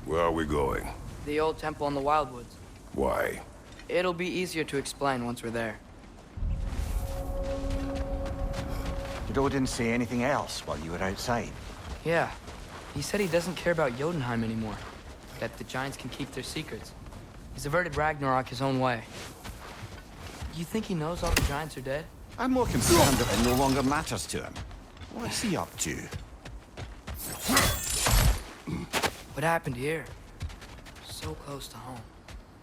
Where are we going? The old temple in the Wildwoods. Why? It'll be easier to explain once we're there. Did Odin say anything else while you were outside? Yeah. He said he doesn't care about Jotunheim anymore. That the giants can keep their secrets. He's averted Ragnarok his own way. You think he knows all the giants are dead? I'm more concerned that it no longer matters to him. What's he up to? What happened here? So close to home.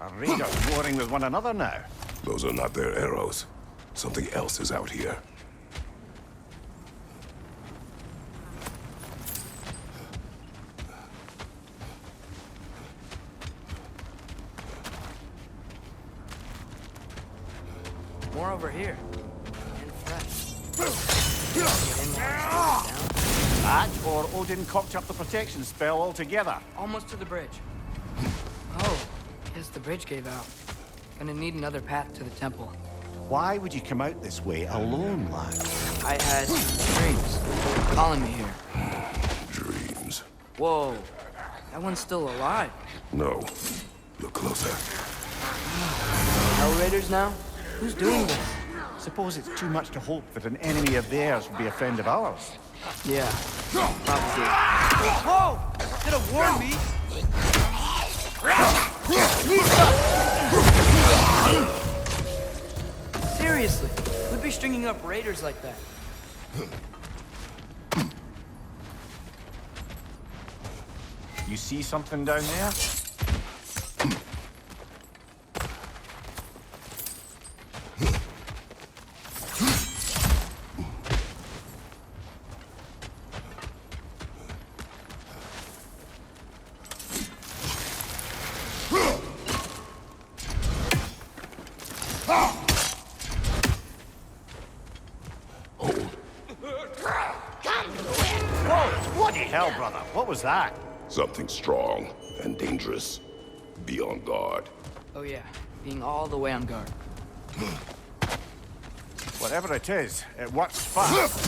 Are raiders warring with one another now? Those are not their arrows. Something else is out here. More over here. And fresh. That, or Odin cocked up the protection spell altogether. Almost to the bridge. Oh, guess the bridge gave out. Gonna need another path to the temple. Why would you come out this way alone, lad? I had dreams calling me here. Dreams. Whoa, that one's still alive. No. Look closer. Hell Raiders now? Who's doing this? Suppose it's too much to hope that an enemy of theirs would be a friend of ours. Yeah, probably. Whoa! Could have warned me! Seriously, who'd be stringing up raiders like that? You see something down there? Hell, brother, what was that? Something strong and dangerous. Be on guard. Oh yeah, being all the way on guard. Whatever it is, it works fast.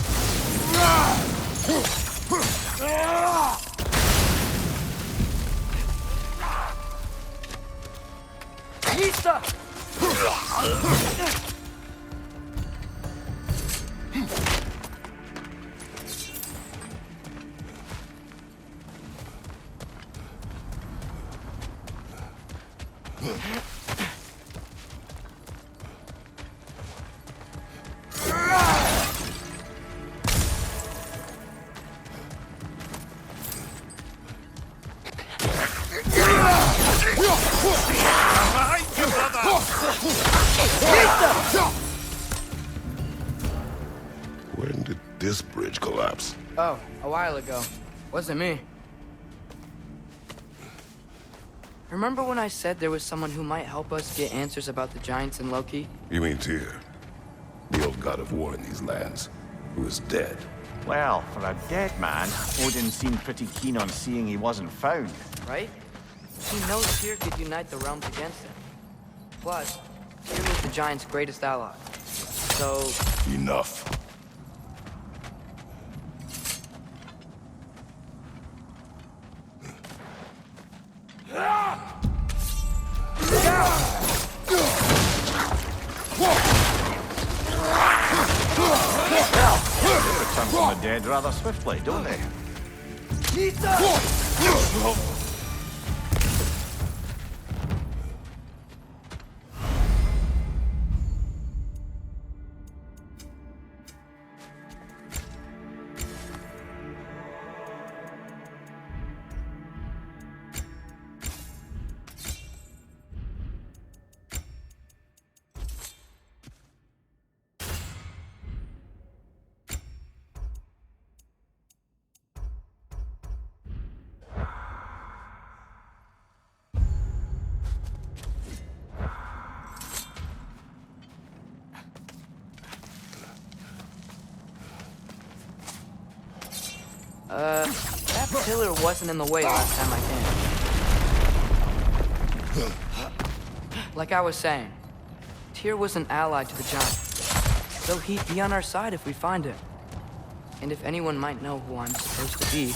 Pizza! When did this bridge collapse? Oh, a while ago. Wasn't me. Remember when I said there was someone who might help us get answers about the giants and Loki? You mean Tyr? The old god of war in these lands, who is dead. Well, for a dead man, Odin seemed pretty keen on seeing he wasn't found. Right? He knows Tyr could unite the realms against him. Plus, Tyr was the giants' greatest ally. So... Enough. Return from the dead rather swiftly, don't they? That pillar wasn't in the way last time I came. Like I was saying, Tyr was an ally to the giants, so he'd be on our side if we find him. And if anyone might know who I'm supposed to be,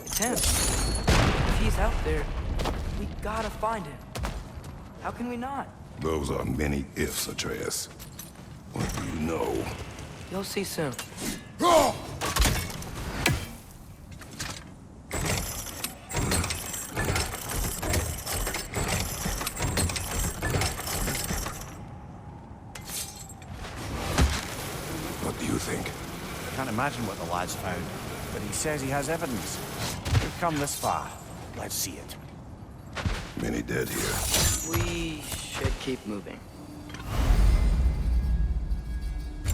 it's him. If he's out there, we gotta find him. How can we not? Those are many ifs, Atreus. What do you know? You'll see soon. What do you think? I can't imagine what the lad's found, but he says he has evidence. We've come this far. Let's see it. Many dead here. We should keep moving.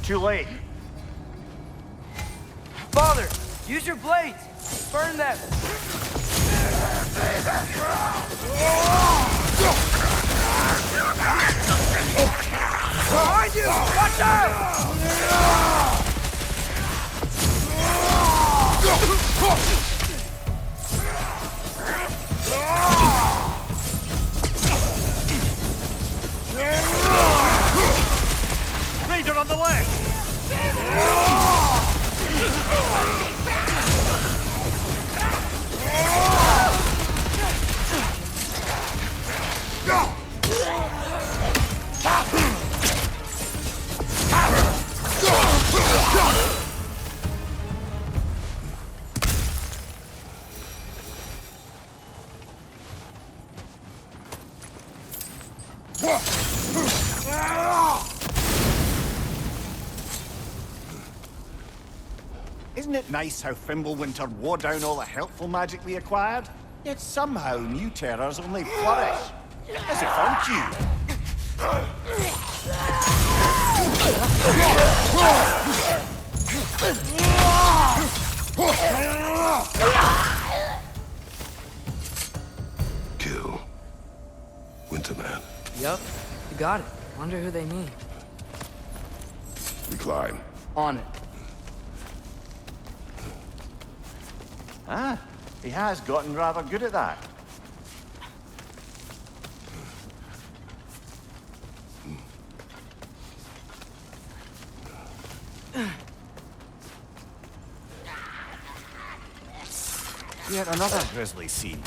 Too late. Father, use your blades! Burn them! Behind you! Watch out! Raider on the left! Isn't it nice how Fimbulwinter wore down all the helpful magic we acquired? Yet somehow new terrors only flourish. As if aren't you? Kill. Winterman. Yup, you got it. Wonder who they mean. We climb. On it. Ah, he has gotten rather good at that. Yet another grisly scene.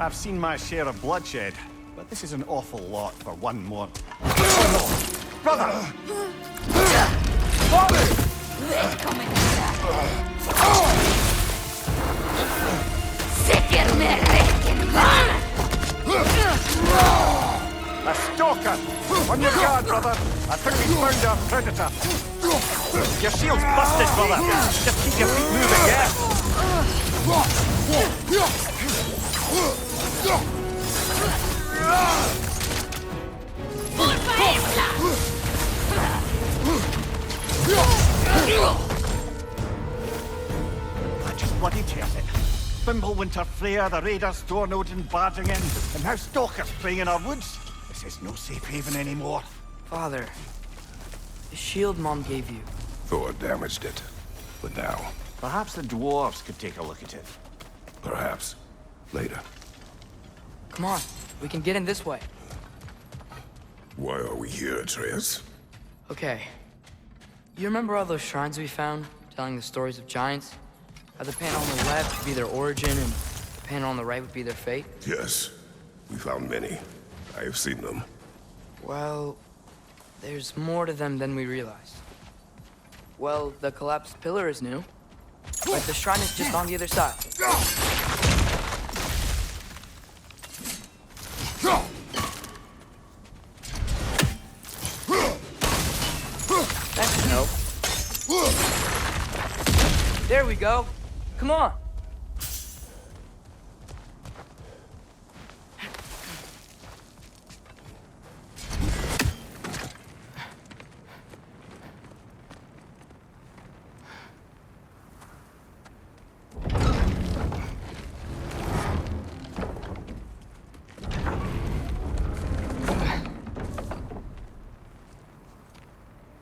I've seen my share of bloodshed, but this is an awful lot for one more. Oh, no. Brother! Father! A stalker! On your guard, brother! I think we found our predator! Your shield's busted, brother! Just keep your feet moving, yeah? That just bloody tears it. Fimbulwinter, Freya, the raiders, Stornodin barging in, and now stalkers preying in our woods. This is no safe haven anymore. Father, the shield Mom gave you. Thor damaged it. But now, Perhaps the dwarves could take a look at it. perhaps, later. Come on, we can get in this way. Why are we here, Atreus? Okay. You remember all those shrines we found, telling the stories of giants? How the panel on the left would be their origin, and the panel on the right would be their fate? Yes. We found many. I have seen them. Well, there's more to them than we realized. Well, the collapsed pillar is new, but the shrine is just on the other side. That should help. There we go. Come on.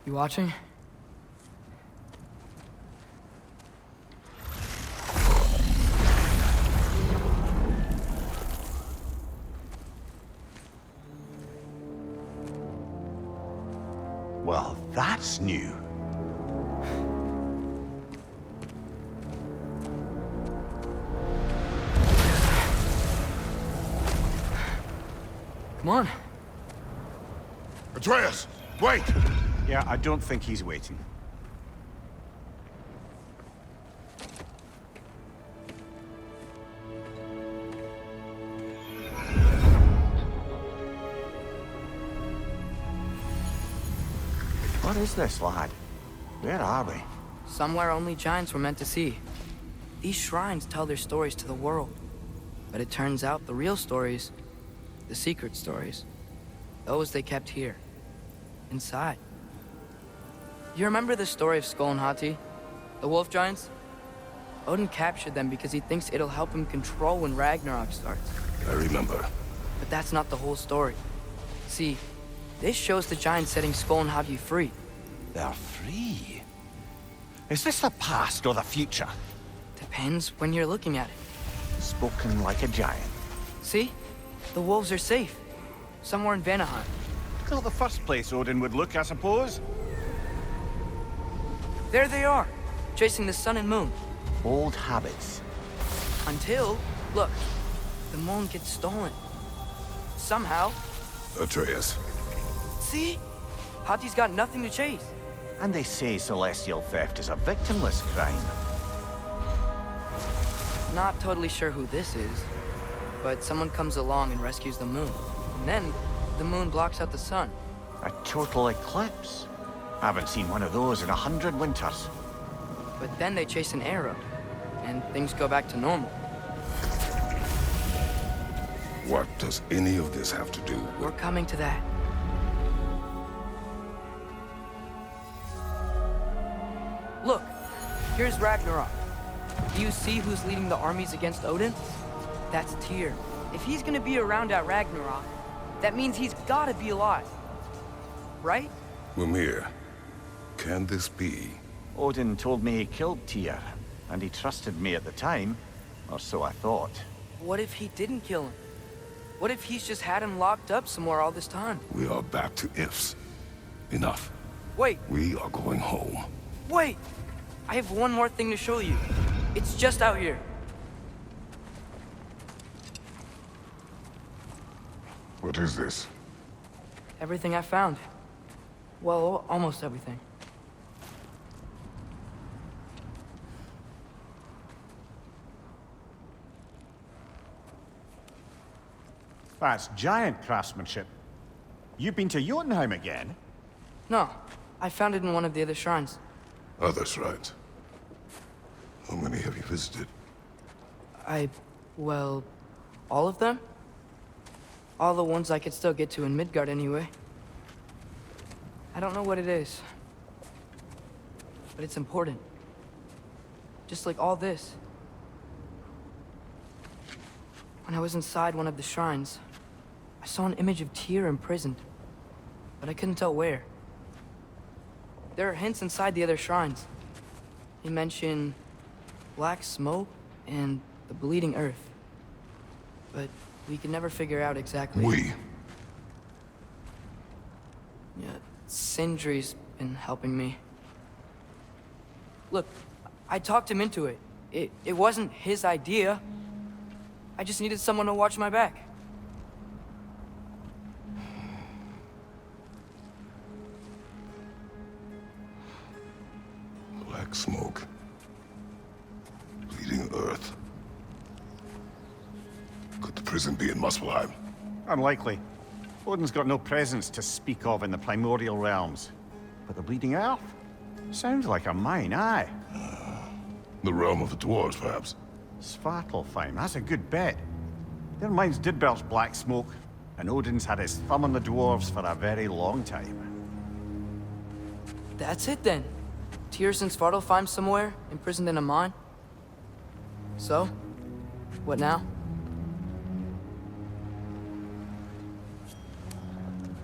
You watching? That's new. Come on. Atreus, wait! Yeah, I don't think he's waiting. What is this, lad? Where are we? Somewhere only giants were meant to see. These shrines tell their stories to the world. But it turns out the real stories, the secret stories, those they kept here, inside. You remember the story of Skull and Hati? The wolf giants? Odin captured them because he thinks it'll help him control when Ragnarok starts. I remember. But that's not the whole story. See, this shows the giants setting Skull and Hati free. They're free. Is this the past or the future? Depends when you're looking at it. Spoken like a giant. See? The wolves are safe. Somewhere in Vanaheim. Not the first place Odin would look, I suppose. There they are, chasing the sun and moon. Old habits. Until, look, the moon gets stolen. Somehow. Atreus. See? Hati's got nothing to chase. And they say celestial theft is a victimless crime. Not totally sure who this is, but someone comes along and rescues the moon. And then, the moon blocks out the sun. A total eclipse. Haven't seen one of those in 100 winters. But then they chase an arrow, and things go back to normal. What does any of this have to do We're with... coming to that. Look, here's Ragnarok. Do you see who's leading the armies against Odin? That's Tyr. If he's gonna be around at Ragnarok, that means he's gotta be alive. Right? Mimir, can this be? Odin told me he killed Tyr, and he trusted me at the time, or so I thought. What if he didn't kill him? What if he's just had him locked up somewhere all this time? We are back to ifs. Enough. Wait, We are going home. wait! I have one more thing to show you. It's just out here. What is this? Everything I found. Well, almost everything. That's giant craftsmanship. You've been to Jotunheim again? No, I found it in one of the other shrines. Other shrines. How many have you visited? Well, all of them? All the ones I could still get to in Midgard anyway. I don't know what it is. But it's important. Just like all this. When I was inside one of the shrines, I saw an image of Tyr imprisoned. But I couldn't tell where. There are hints inside the other shrines. They mention black smoke and the bleeding earth. But we could never figure out exactly. Yeah, Sindri's been helping me. Look, I talked him into it. It wasn't his idea. I just needed someone to watch my back. Black smoke. Bleeding earth. Could the prison be in Muspelheim? Unlikely. Odin's got no presence to speak of in the primordial realms. But the Bleeding Earth? Sounds like a mine, aye. The realm of the dwarves, perhaps? Svartalfheim, that's a good bet. Their mines did belch black smoke, and Odin's had his thumb on the dwarves for a very long time. That's it then. Tyr's in Svartalfheim somewhere, imprisoned in a mine. So, what now?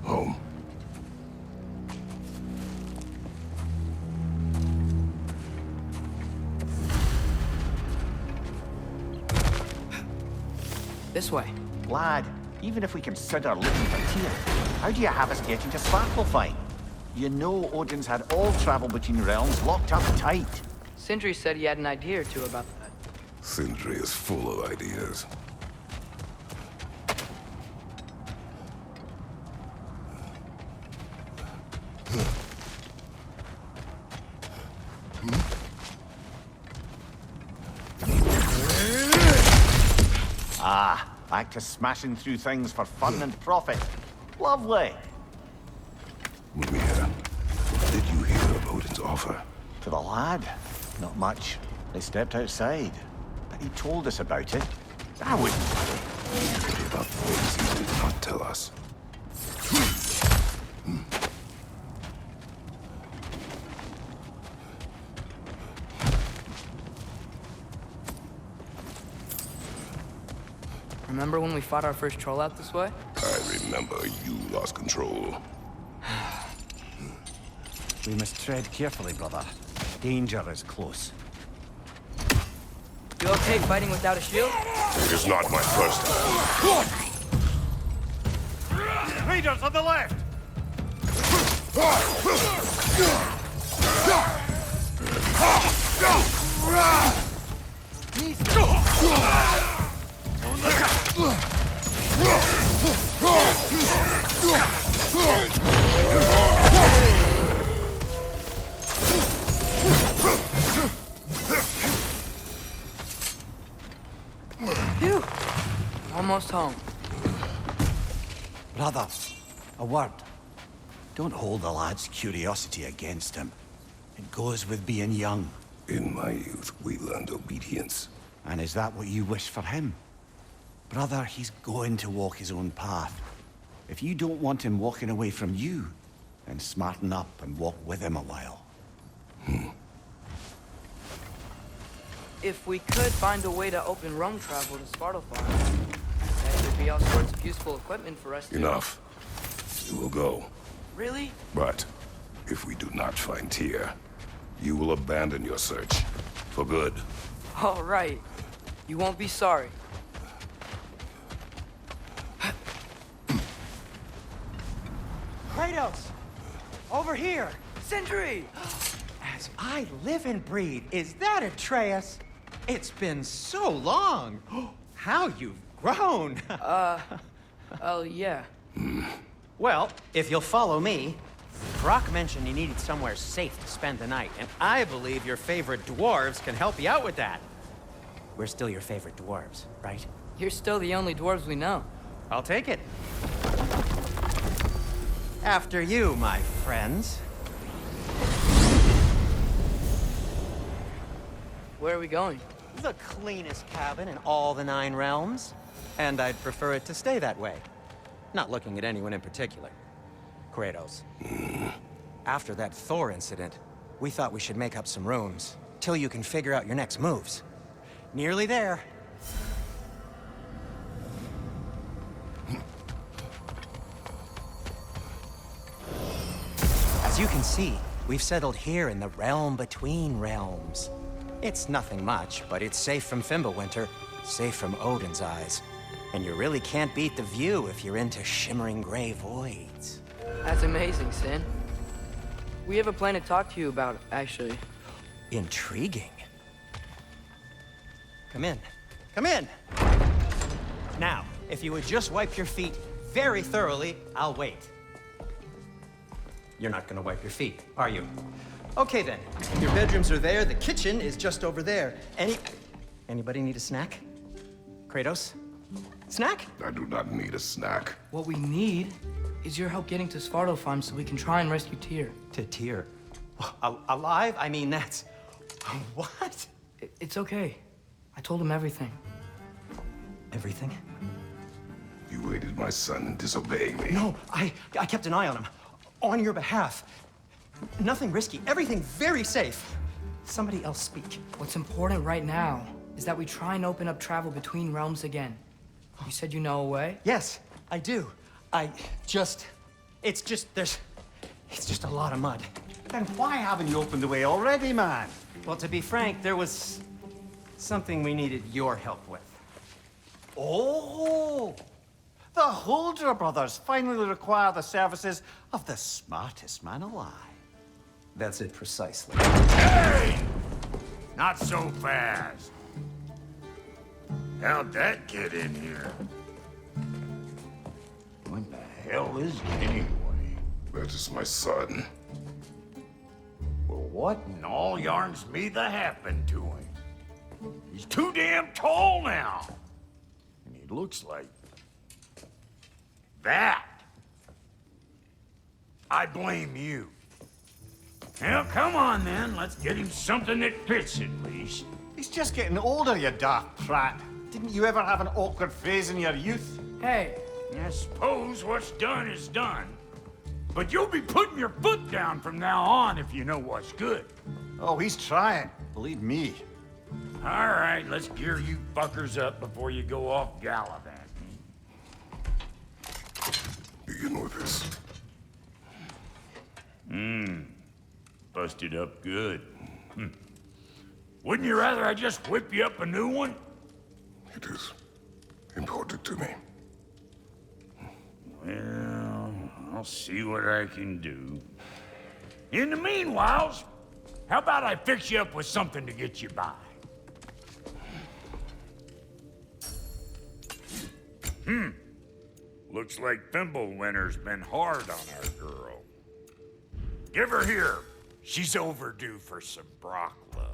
Home. This way. Lad, even if we consider looking for Tyr, how do you have us getting to Svartalfheim? You know Odin's had all travel between realms locked up tight. Sindri said he had an idea or two about that. Sindri is full of ideas. Ah, back to smashing through things for fun and profit. Lovely. Mimir, what did you hear of Odin's offer? To the lad? Not much. They stepped outside. But he told us about it. I wouldn't worry. About things he did not tell us. Remember when we fought our first troll out this way? I remember you lost control. We must tread carefully, brother. Danger is close. You okay fighting without a shield? It is not my first time. Raiders on the left! Phew! Almost home. Brother, a word. Don't hold the lad's curiosity against him. It goes with being young. In my youth, we learned obedience. And is that what you wish for him? Brother, he's going to walk his own path. If you don't want him walking away from you, then smarten up and walk with him a while. If we could find a way to open roam travel to Svartalfheim, there would be all sorts of useful equipment for us to... Enough. You will go. Really? But if we do not find Tyr, you will abandon your search. For good. All right. You won't be sorry. Kratos! Over here! Sindri! As I live and breathe, is that Atreus? It's been so long! How you've grown! Oh, yeah. Well, if you'll follow me, Brock mentioned you needed somewhere safe to spend the night, and I believe your favorite dwarves can help you out with that. We're still your favorite dwarves, right? You're still the only dwarves we know. I'll take it. After you, my friends. Where are we going? The cleanest cabin in all the 9 realms. And I'd prefer it to stay that way. Not looking at anyone in particular. Kratos. After that Thor incident, we thought we should make up some rooms, till you can figure out your next moves. Nearly there. As you can see, we've settled here in the realm between realms. It's nothing much, but it's safe from Fimbulwinter, safe from Odin's eyes. And you really can't beat the view if you're into shimmering gray voids. That's amazing, Sin. We have a plan to talk to you about, actually. Intriguing. Come in. Come in! Now, if you would just wipe your feet very thoroughly, I'll wait. You're not gonna wipe your feet, are you? Okay then. Your bedrooms are there, the kitchen is just over there. Anybody need a snack? Kratos? Snack? I do not need a snack. What we need is your help getting to Svartalfheim so we can try and rescue Tyr. To Tyr. Alive? I mean, that's... What? It's okay. I told him everything. Everything? You aided my son in disobeying me. No, I kept an eye on him. On your behalf. Nothing risky. Everything very safe. Somebody else speak. What's important right now is that we try and open up travel between realms again. You said you know a way? Yes, I do. It's just a lot of mud. Then why haven't you opened the way already, man? Well, to be frank, there was something we needed your help with. Oh! The Holder brothers finally require the services of the smartest man alive. That's it precisely. Hey! Not so fast. How'd that get in here? What the hell is it anyway? That is my son. Well, what in all yarns me that happened to him? He's too damn tall now. And he looks like... that. I blame you. Well, come on then. Let's get him something that fits at least. He's just getting older, you daft prat. Didn't you ever have an awkward phase in your youth? Hey, I suppose what's done is done. But you'll be putting your foot down from now on if you know what's good. Oh, he's trying. Believe me. All right, let's gear you fuckers up before you go off gallivanting. Begin with this. Busted up good. Wouldn't you rather I just whip you up a new one? It is important to me. Well, I'll see what I can do. In the meanwhile, how about I fix you up with something to get you by? Looks like Thimblewinter's been hard on our girl. Give her here. She's overdue for some Brock love.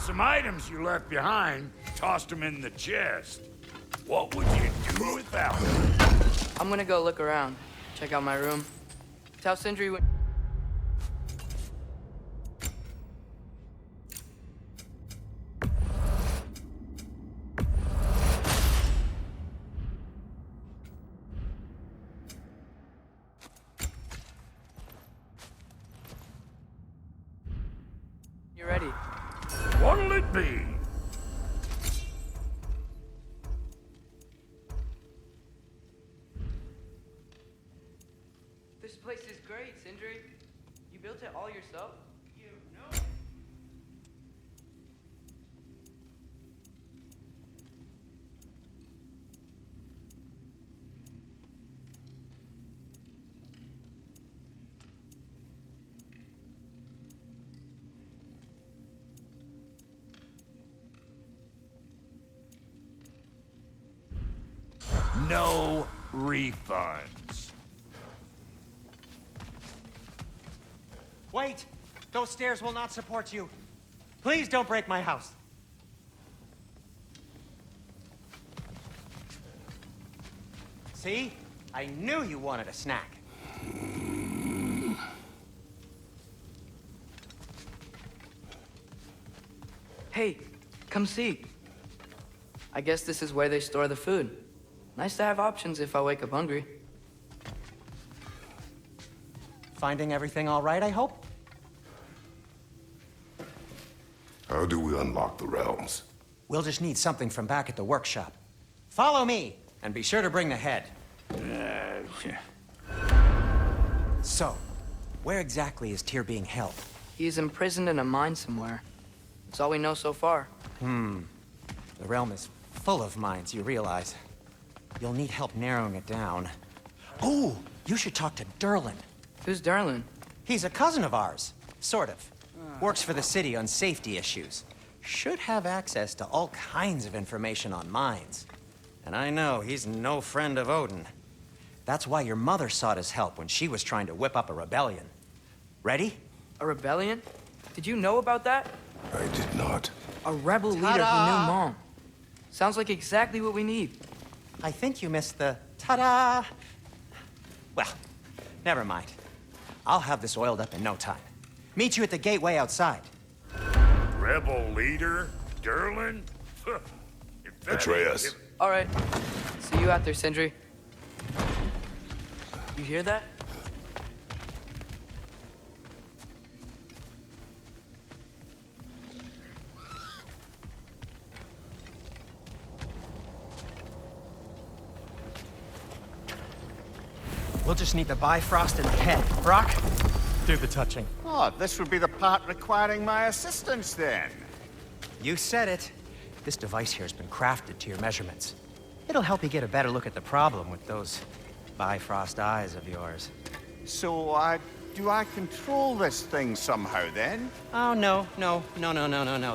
some items you left behind, tossed them in the chest. What would you do without them? I'm gonna go look around, check out my room. Tell Sindri when... You're ready. What'll it be? This place is great, Sindri. You built it all yourself? You know. No refunds. Wait! Those stairs will not support you. Please don't break my house. See? I knew you wanted a snack. Hey, come see. I guess this is where they store the food. Nice to have options if I wake up hungry. Finding everything all right, I hope? How do we unlock the realms? We'll just need something from back at the workshop. Follow me, and be sure to bring the head. So, where exactly is Tyr being held? He's imprisoned in a mine somewhere. That's all we know so far. The realm is full of mines, you realize. You'll need help narrowing it down. Oh, you should talk to Derlin. Who's Darlin? He's a cousin of ours, sort of. Works for the city on safety issues. Should have access to all kinds of information on mines. And I know he's no friend of Odin. That's why your mother sought his help when she was trying to whip up a rebellion. Ready? A rebellion? Did you know about that? I did not. A rebel leader who knew Mom. Sounds like exactly what we need. I think you missed the ta-da. Well, never mind. I'll have this oiled up in no time. Meet you at the gateway outside. Rebel leader? Derlin? If that Atreus. ain't- All right. See you out there, Sindri. You hear that? We'll just need the Bifrost in the head. Brock, do the touching. Oh, this would be the part requiring my assistance then. You said it. This device here has been crafted to your measurements. It'll help you get a better look at the problem with those Bifrost eyes of yours. So, do I control this thing somehow then? Oh, no.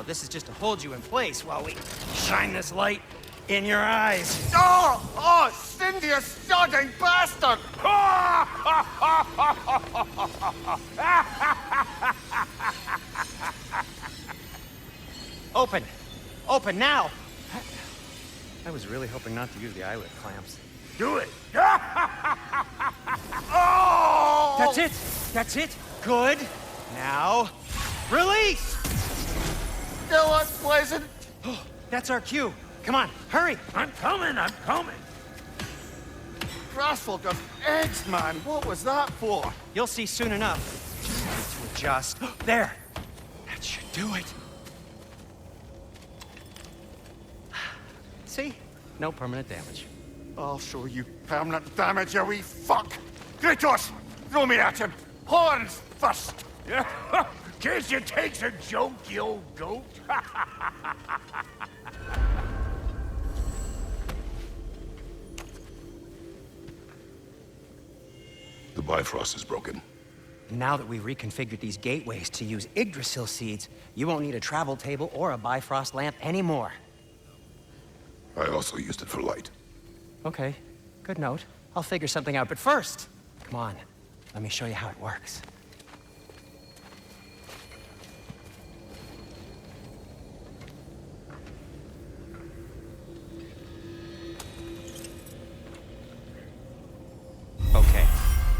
This is just to hold you in place while we shine this light in your eyes. Oh, Cindy, you sodding bastard! Open! Open now! I was really hoping not to use the eyelid clamps. Do it! Oh! That's it! That's it! Good! Now, release! Still unpleasant. That's our cue. Come on, hurry! I'm coming! Grassful just eggs, man. What was that for? You'll see soon enough. Need to adjust. There! That should do it. See? No permanent damage. I'll show you permanent damage, you wee fuck! Kratos! Throw me at him! Horns first! Yeah. Case you takes a joke, you old goat. The Bifrost is broken. Now that we've reconfigured these gateways to use Yggdrasil seeds, you won't need a travel table or a Bifrost lamp anymore. I also used it for light. Okay, good note. I'll figure something out, but first, come on, let me show you how it works.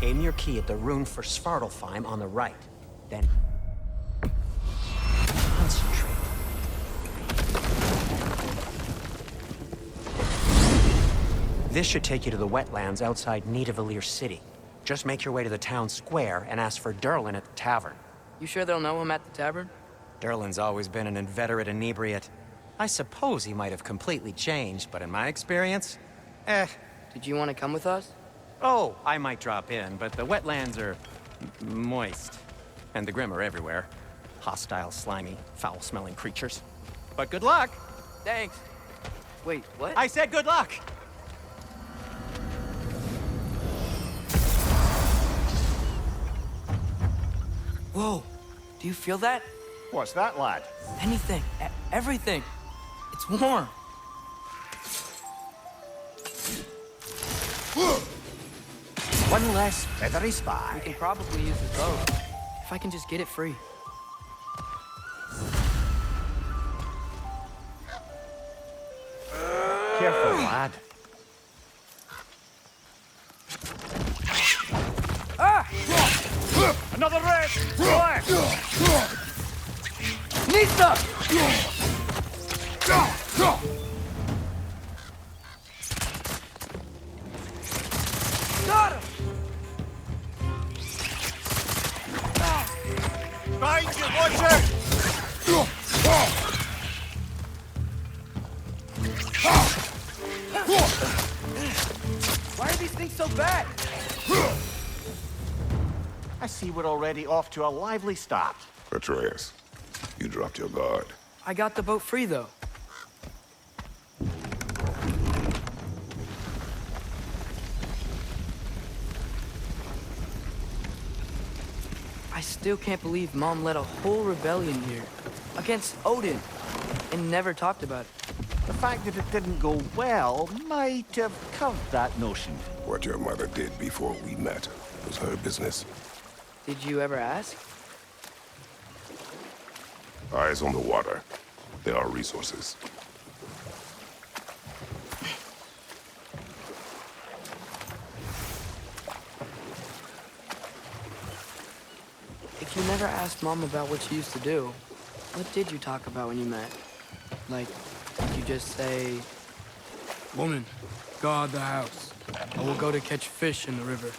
Aim your key at the rune for Svartalfheim on the right. Then concentrate. This should take you to the wetlands outside Nidavellir City. Just make your way to the town square and ask for Derlin at the tavern. You sure they'll know him at the tavern? Derlin's always been an inveterate inebriate. I suppose he might have completely changed, but in my experience, Did you want to come with us? Oh, I might drop in, but the wetlands are moist. And the Grim are everywhere. Hostile, slimy, foul-smelling creatures. But good luck! Thanks. Wait, what? I said good luck! Whoa, do you feel that? What's that, lad? Anything, everything. It's warm. One less feathery We spy. can probably use the boat. If I can just get it free. Careful, lad. Another red! Black! Nista! Got him! Behind you, watch out! Why are these things so bad? I see we're already off to a lively start. Atreus, you dropped your guard. I got the boat free, though. I still can't believe Mom led a whole rebellion here. Against Odin. And never talked about it. The fact that it didn't go well might have curved that notion. What your mother did before we met was her business. Did you ever ask? Eyes on the water. There are resources. If you never asked Mom about what she used to do, what did you talk about when you met? Like, did you just say, "Woman, guard the house. I will go to catch fish in the river,"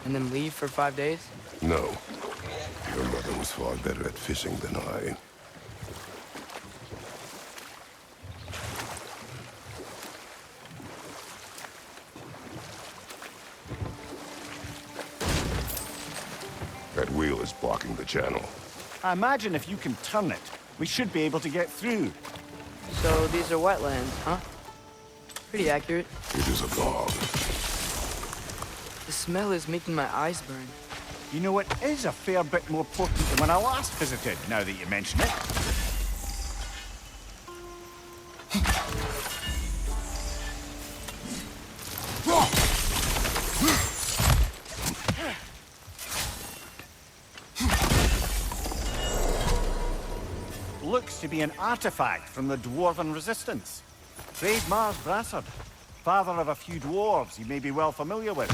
and then leave for 5 days? No. Your mother was far better at fishing than I. That wheel is blocking the channel. I imagine if you can turn it, we should be able to get through. So these are wetlands, huh? Pretty accurate. It is a bog. The smell is making my eyes burn. You know, it is a fair bit more potent than when I last visited, now that you mention it. Looks to be an artifact from the Dwarven Resistance. Trade Mars Brassard, father of a few dwarves you may be well familiar with.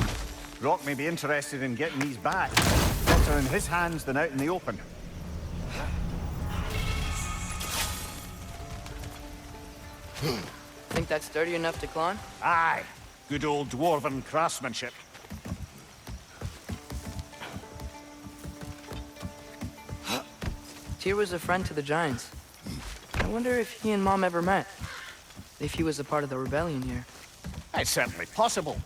Rock may be interested in getting these back. Better in his hands than out in the open. Think that's sturdy enough to climb? Aye, good old Dwarven craftsmanship. Tyr was a friend to the Giants. I wonder if he and Mom ever met. If he was a part of the rebellion here. It's certainly possible.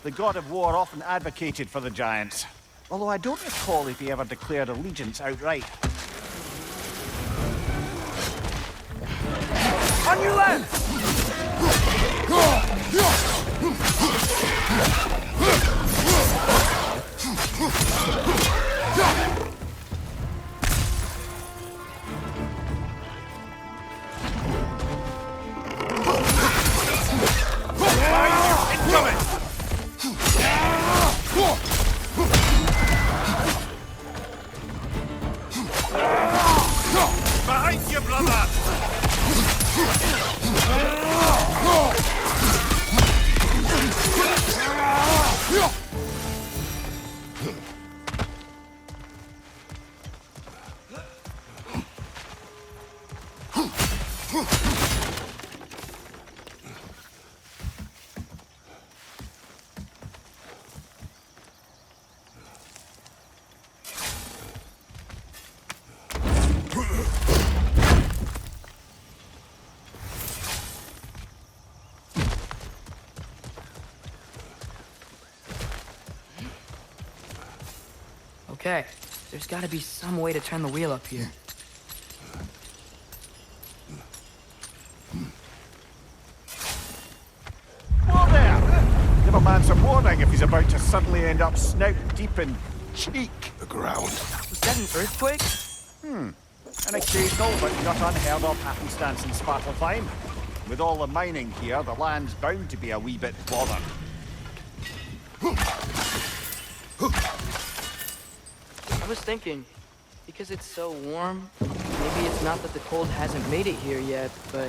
The god of war often advocated for the Giants. Although I don't recall if he ever declared allegiance outright. On your left! Behind you, brother! Okay, there's gotta be some way to turn the wheel up here. Whoa there! Give a man some warning if he's about to suddenly end up snout deep in cheek. The ground. Was that an earthquake? An occasional but not unheard of happenstance in Svartalfheim. With all the mining here, the land's bound to be a wee bit bothered. I was thinking, because it's so warm, maybe it's not that the cold hasn't made it here yet, but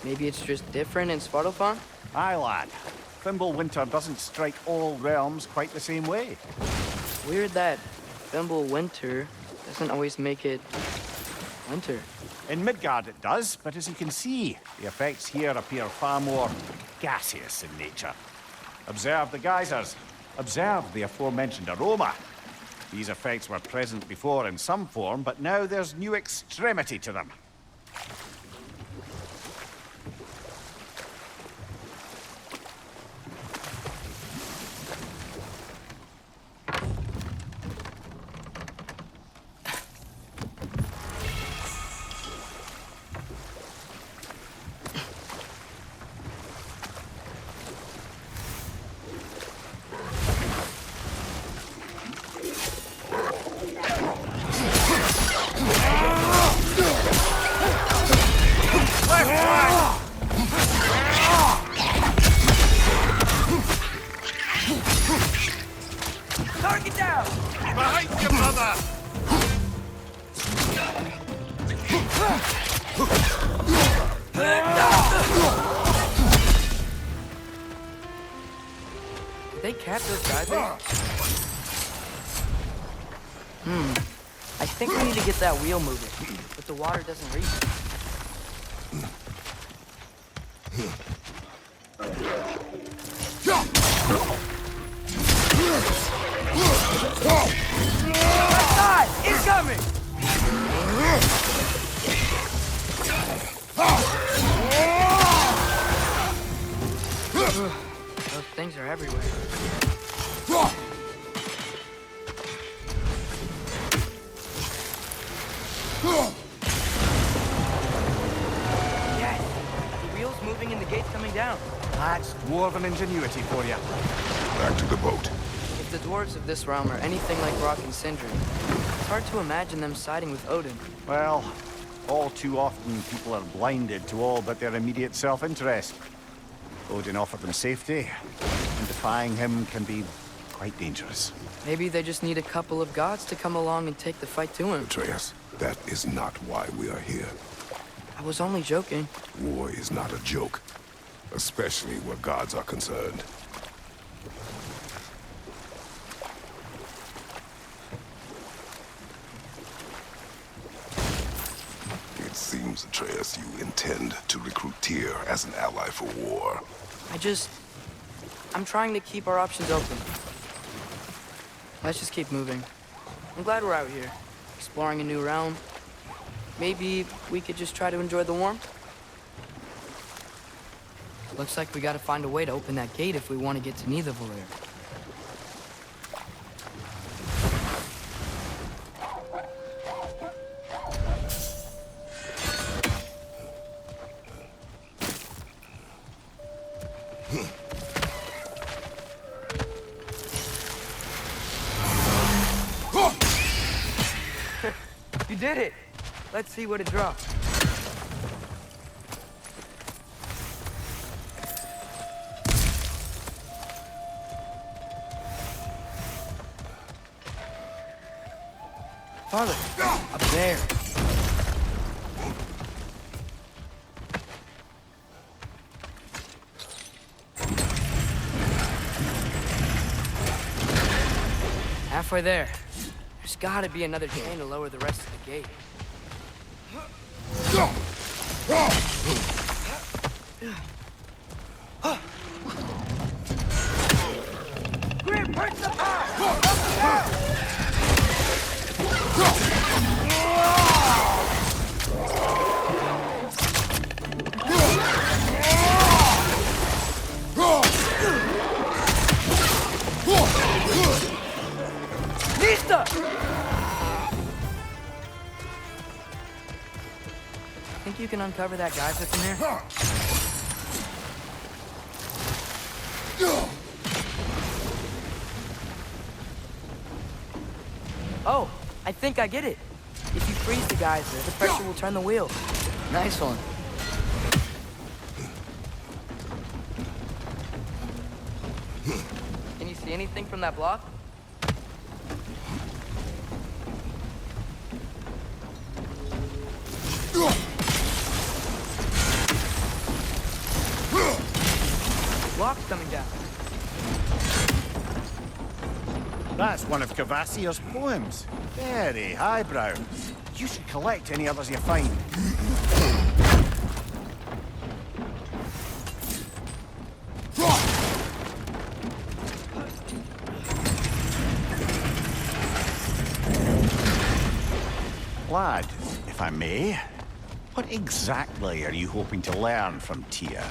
maybe it's just different in Svartalfheim? Aye, lad. Thimble winter doesn't strike all realms quite the same way. Weird that Thimble winter doesn't always make it winter. In Midgard it does, but as you can see, the effects here appear far more gaseous in nature. Observe the geysers. Observe the aforementioned aroma. These effects were present before in some form, but now there's new extremity to them. Target down! Behind you, brother! Did they catch those geysers? I think we need to get that wheel moving, but the water doesn't reach. Left side! Incoming! Those things are everywhere. Yes! The wheel's moving and the gate's coming down. That's dwarven ingenuity for you. Back to the boat. If the dwarves of this realm are anything like Rock and Sindri, it's hard to imagine them siding with Odin. Well, all too often people are blinded to all but their immediate self-interest. Odin offered them safety, and defying him can be quite dangerous. Maybe they just need a couple of gods to come along and take the fight to him. Atreus, that is not why we are here. I was only joking. War is not a joke, especially where gods are concerned. It seems, Atreus, you intend to recruit Tyr as an ally for war. I'm trying to keep our options open. Let's just keep moving. I'm glad we're out here, exploring a new realm. Maybe we could just try to enjoy the warmth? Looks like we gotta find a way to open that gate if we want to get to Nidavellir. You did it! Let's see what it drops. Farther. Up there. Halfway there. There's gotta be another chain to lower the rest of the gate. Grim, break the power! Lista! you can uncover that geyser from here? Oh, I think I get it. If you freeze the geyser, the pressure will turn the wheel. Nice one. Can you see anything from that block? Block's coming down. That's one of Cavassier's poems. Very highbrow. You should collect any others you find. Lad, if I may, what exactly are you hoping to learn from Tyr?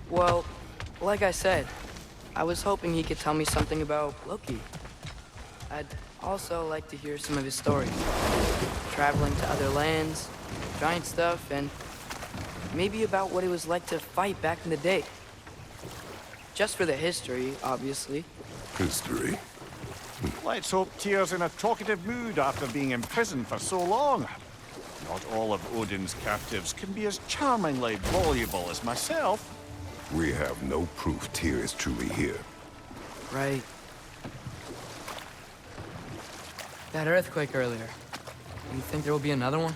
Well, like I said, I was hoping he could tell me something about Loki. I'd also like to hear some of his stories. Traveling to other lands, giant stuff, and maybe about what it was like to fight back in the day. Just for the history, obviously. History? Let's hope Tyr's in a talkative mood after being imprisoned for so long. Not all of Odin's captives can be as charmingly voluble as myself. We have no proof Tyr is truly here. Right. That earthquake earlier. Do you think there will be another one?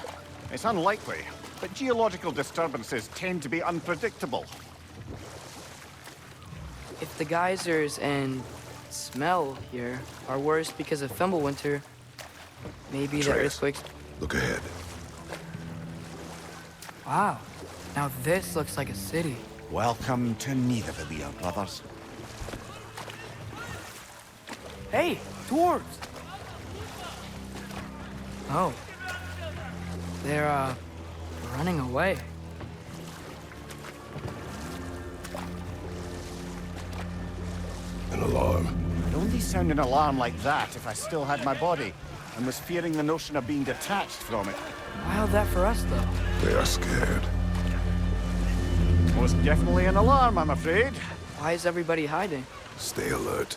It's unlikely, but geological disturbances tend to be unpredictable. If the geysers and smell here are worse because of Fimbulwinter, maybe the Atreus, earthquakes... look ahead. Wow. Now this looks like a city. Welcome to Nidavellir, brothers. Hey, dwarves! Oh. They're, running away. An alarm. I'd only sound an alarm like that if I still had my body, and was fearing the notion of being detached from it. Wild that for us, though. They are scared. Most definitely an alarm, I'm afraid. Why is everybody hiding? Stay alert.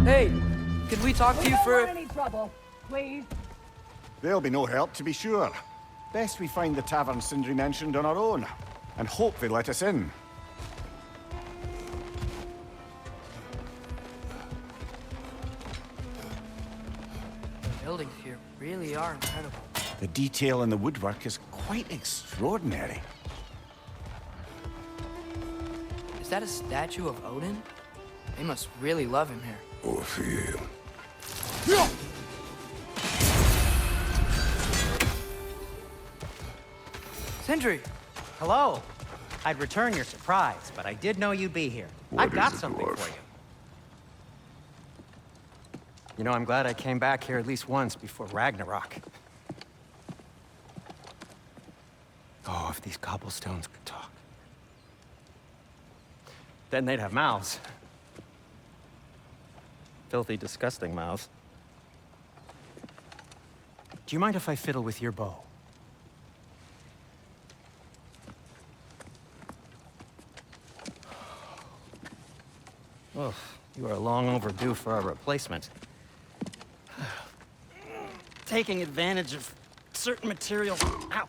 Hey, could we talk to you for... any trouble, please. There'll be no help, to be sure. Best we find the tavern Sindri mentioned on our own, and hope they let us in. The buildings here really are incredible. The detail in the woodwork is quite extraordinary. Is that a statue of Odin? They must really love him here. Or fear him. Sindri! Hello. I'd return your surprise, but I did know you'd be here. What I've got is it, something dwarf? for you. You know, I'm glad I came back here at least once before Ragnarok. Oh, if these cobblestones could talk. Then they'd have mouths. Filthy, disgusting mouths. Do you mind if I fiddle with your bow? Oh, you are long overdue for a replacement. Taking advantage of certain materials. Ow!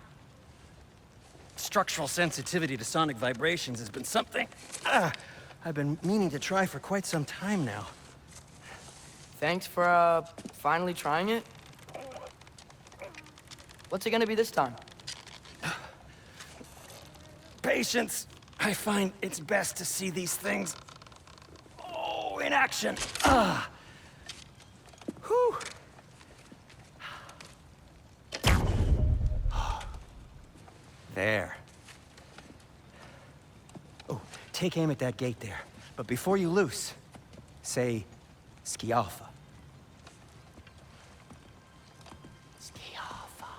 Structural sensitivity to sonic vibrations has been something I've been meaning to try for quite some time now. Thanks for, finally trying it. What's it gonna be this time? Patience. I find it's best to see these things, in action. Whew. There. Oh, take aim at that gate there. But before you loose, say, Skialfa. Skialfa.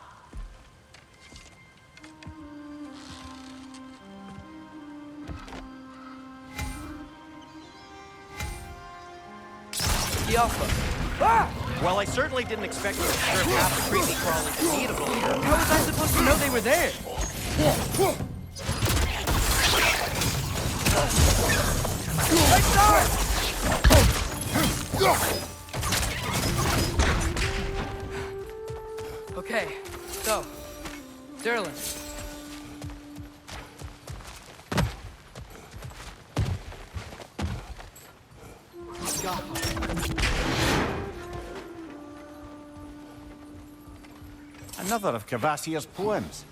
The Alpha. Ah! Well, I certainly didn't expect you to strip half the creepy crawlies unbeatable here. How was I supposed to know they were there? Okay, so, Sterling. Another of Cavassier's poems.